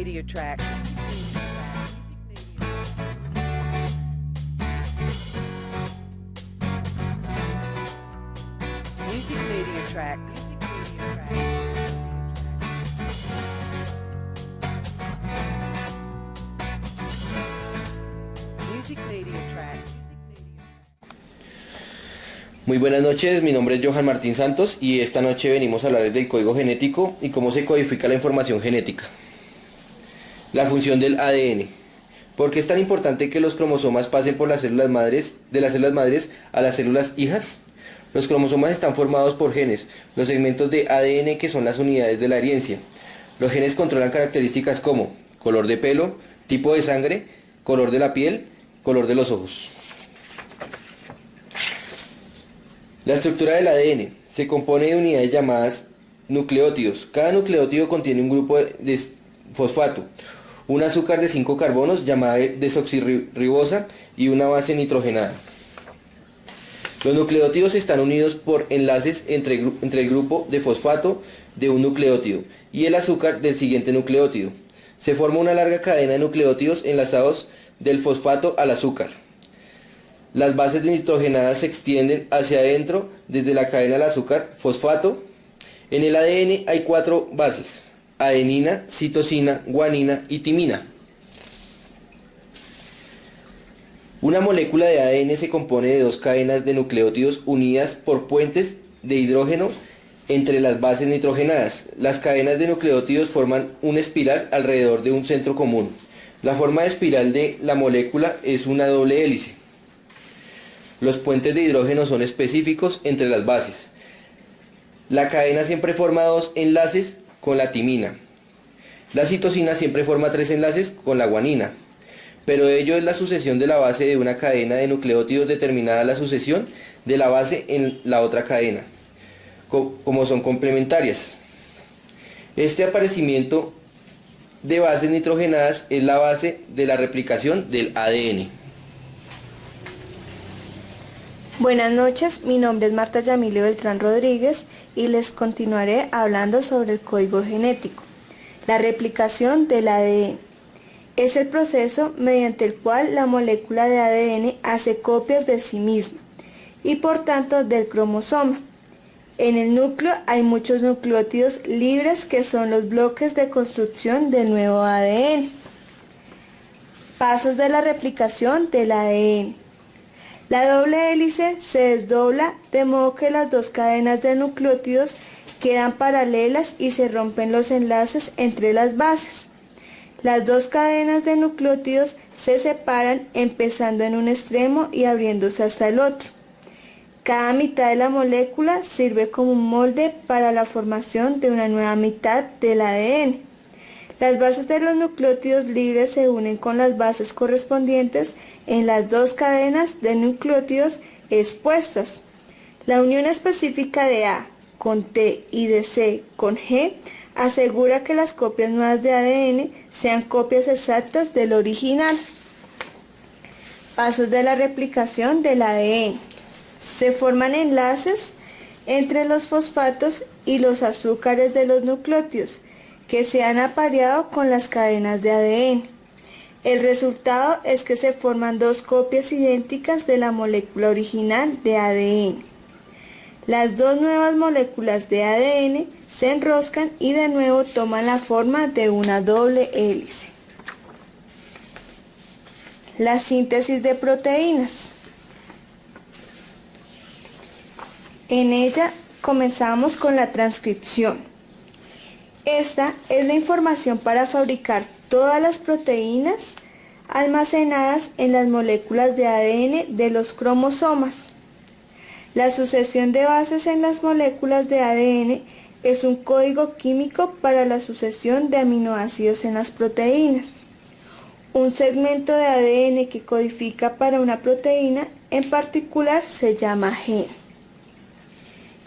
Media Tracks. Music Media Tracks. Music Media Tracks. Muy buenas noches, mi nombre es Johan Martín Santos y esta noche venimos a hablar del código genético y cómo se codifica la información genética. La función del ADN. ¿Por qué es tan importante que los cromosomas pasen por las células madres, de las células madres a las células hijas? Los cromosomas están formados por genes, los segmentos de ADN que son las unidades de la herencia. Los genes controlan características como color de pelo, tipo de sangre, color de la piel, color de los ojos. La estructura del ADN se compone de unidades llamadas nucleótidos. Cada nucleótido contiene un grupo de fosfato, un azúcar de 5 carbonos llamada desoxirribosa y una base nitrogenada. Los nucleótidos están unidos por enlaces entre el grupo de fosfato de un nucleótido y el azúcar del siguiente nucleótido. Se forma una larga cadena de nucleótidos enlazados del fosfato al azúcar. Las bases nitrogenadas se extienden hacia adentro desde la cadena del azúcar fosfato. En el ADN hay 4 bases: adenina, citosina, guanina y timina. Una molécula de ADN se compone de 2 cadenas de nucleótidos unidas por puentes de hidrógeno entre las bases nitrogenadas. Las cadenas de nucleótidos forman una espiral alrededor de un centro común. La forma de espiral de la molécula es una doble hélice. Los puentes de hidrógeno son específicos entre las bases. La cadena siempre forma 2 enlaces con la timina. La citosina siempre forma 3 enlaces con la guanina. Pero ello es la sucesión de la base de una cadena de nucleótidos determinada la sucesión de la base en la otra cadena, como son complementarias. Este aparecimiento de bases nitrogenadas es la base de la replicación del ADN. Buenas noches, mi nombre es Marta Yamile Beltrán Rodríguez y les continuaré hablando sobre el código genético. La replicación del ADN es el proceso mediante el cual la molécula de ADN hace copias de sí misma y por tanto del cromosoma. En el núcleo hay muchos nucleótidos libres que son los bloques de construcción del nuevo ADN. Pasos de la replicación del ADN. La doble hélice se desdobla de modo que las 2 cadenas de nucleótidos quedan paralelas y se rompen los enlaces entre las bases. Las 2 cadenas de nucleótidos se separan empezando en un extremo y abriéndose hasta el otro. Cada mitad de la molécula sirve como un molde para la formación de una nueva mitad del ADN. Las bases de los nucleótidos libres se unen con las bases correspondientes en las 2 cadenas de nucleótidos expuestas. La unión específica de A con T y de C con G asegura que las copias nuevas de ADN sean copias exactas del original. Pasos de la replicación del ADN. Se forman enlaces entre los fosfatos y los azúcares de los nucleótidos que se han apareado con las cadenas de ADN. El resultado es que se forman 2 copias idénticas de la molécula original de ADN. Las 2 nuevas moléculas de ADN se enroscan y de nuevo toman la forma de una doble hélice. La síntesis de proteínas. En ella comenzamos con la transcripción. Esta es la información para fabricar todas las proteínas almacenadas en las moléculas de ADN de los cromosomas. La sucesión de bases en las moléculas de ADN es un código químico para la sucesión de aminoácidos en las proteínas. Un segmento de ADN que codifica para una proteína en particular se llama gen.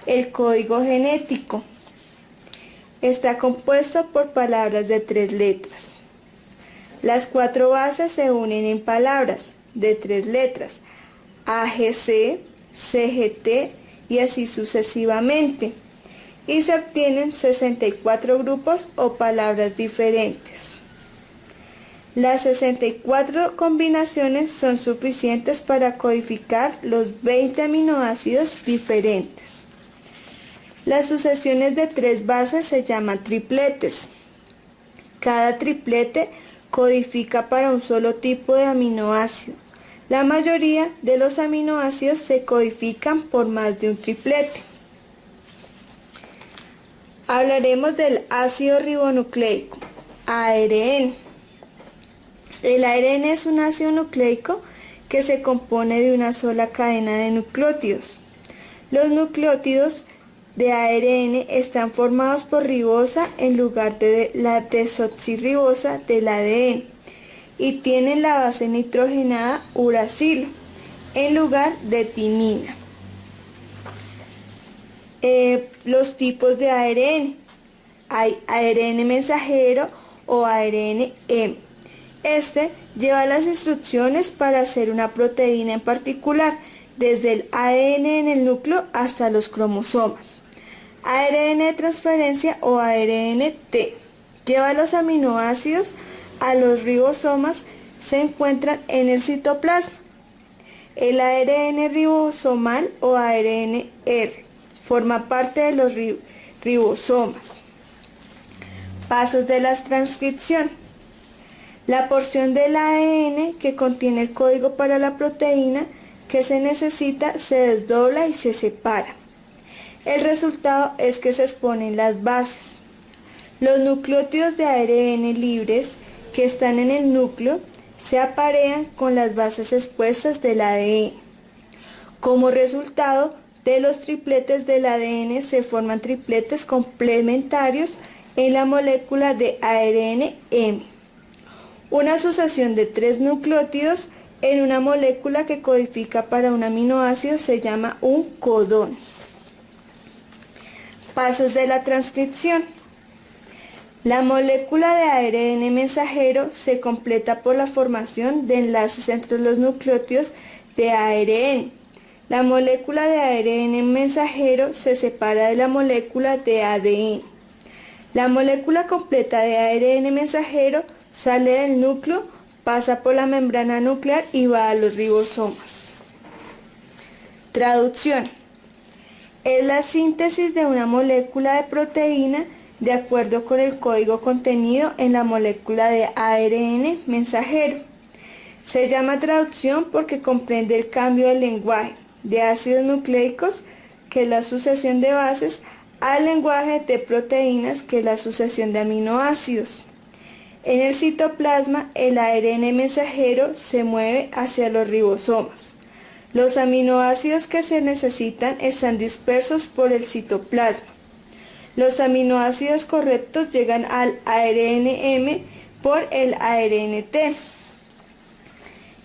El código genético está compuesto por palabras de 3 letras. Las 4 bases se unen en palabras de 3 letras: AGC, CGT y así sucesivamente, y se obtienen 64 grupos o palabras diferentes. Las 64 combinaciones son suficientes para codificar los 20 aminoácidos diferentes. Las sucesiones de 3 bases se llaman tripletes. Cada triplete codifica para un solo tipo de aminoácido. La mayoría de los aminoácidos se codifican por más de un triplete. Hablaremos del ácido ribonucleico, ARN. El ARN es un ácido nucleico que se compone de una sola cadena de nucleótidos. Los nucleótidos de ARN están formados por ribosa en lugar de la desoxirribosa del ADN y tienen la base nitrogenada uracilo en lugar de timina. Los tipos de ARN. Hay ARN mensajero o ARN-M. Este lleva las instrucciones para hacer una proteína en particular, desde el ADN en el núcleo hasta los cromosomas. ARN de transferencia o ARN-T lleva los aminoácidos a los ribosomas, se encuentran en el citoplasma. El ARN ribosomal o ARN-R forma parte de los ribosomas. Pasos de la transcripción. La porción del ADN que contiene el código para la proteína que se necesita se desdobla y se separa. El resultado es que se exponen las bases. Los nucleótidos de ARN libres que están en el núcleo se aparean con las bases expuestas del ADN. Como resultado de los tripletes del ADN se forman tripletes complementarios en la molécula de ARN-M. Una asociación de 3 nucleótidos en una molécula que codifica para un aminoácido se llama un codón. Pasos de la transcripción. La molécula de ARN mensajero se completa por la formación de enlaces entre los nucleótidos de ARN. La molécula de ARN mensajero se separa de la molécula de ADN. La molécula completa de ARN mensajero sale del núcleo, pasa por la membrana nuclear y va a los ribosomas. Traducción. Es la síntesis de una molécula de proteína de acuerdo con el código contenido en la molécula de ARN mensajero. Se llama traducción porque comprende el cambio del lenguaje de ácidos nucleicos, que es la sucesión de bases, al lenguaje de proteínas, que es la sucesión de aminoácidos. En el citoplasma, el ARN mensajero se mueve hacia los ribosomas. Los aminoácidos que se necesitan están dispersos por el citoplasma. Los aminoácidos correctos llegan al ARN-M por el ARN-T.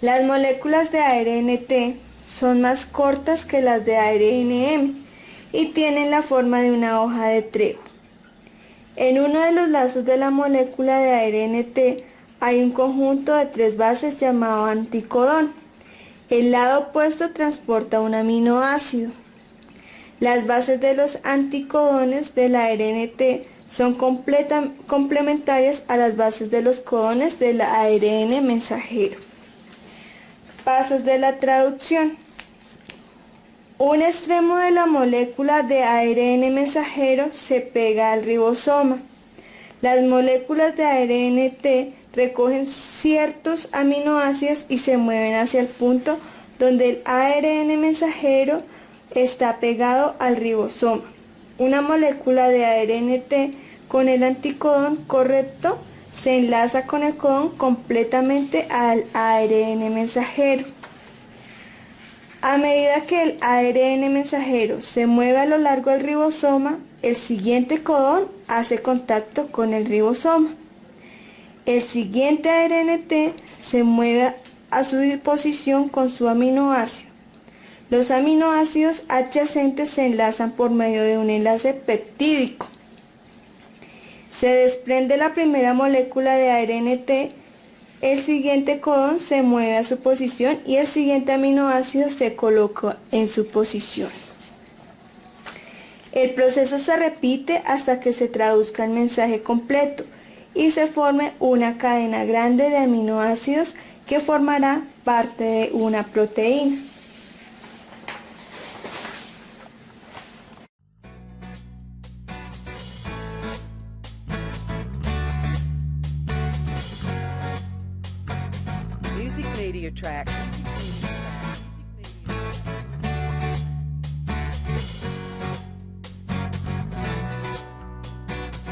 Las moléculas de ARN-T son más cortas que las de ARN-M y tienen la forma de una hoja de trébol. En uno de los lazos de la molécula de ARN-T hay un conjunto de 3 bases llamado anticodón. El lado opuesto transporta un aminoácido. Las bases de los anticodones del ARN-T son complementarias a las bases de los codones del ARN mensajero. Pasos de la traducción. Un extremo de la molécula de ARN mensajero se pega al ribosoma. Las moléculas de ARN-T recogen ciertos aminoácidos y se mueven hacia el punto donde el ARN mensajero está pegado al ribosoma. Una molécula de ARN-T con el anticodón correcto se enlaza con el codón completamente al ARN mensajero. A medida que el ARN mensajero se mueve a lo largo del ribosoma, el siguiente codón hace contacto con el ribosoma. El siguiente ARN-T se mueve a su posición con su aminoácido. Los aminoácidos adyacentes se enlazan por medio de un enlace peptídico. Se desprende la primera molécula de ARN-T, el siguiente codón se mueve a su posición y el siguiente aminoácido se coloca en su posición. El proceso se repite hasta que se traduzca el mensaje completo y se forme una cadena grande de aminoácidos que formará parte de una proteína. Music Media Tracks.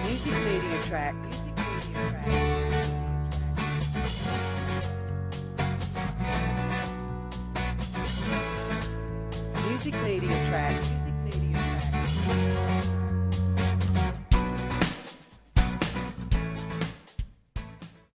Music Media Tracks. Music Media Tracks.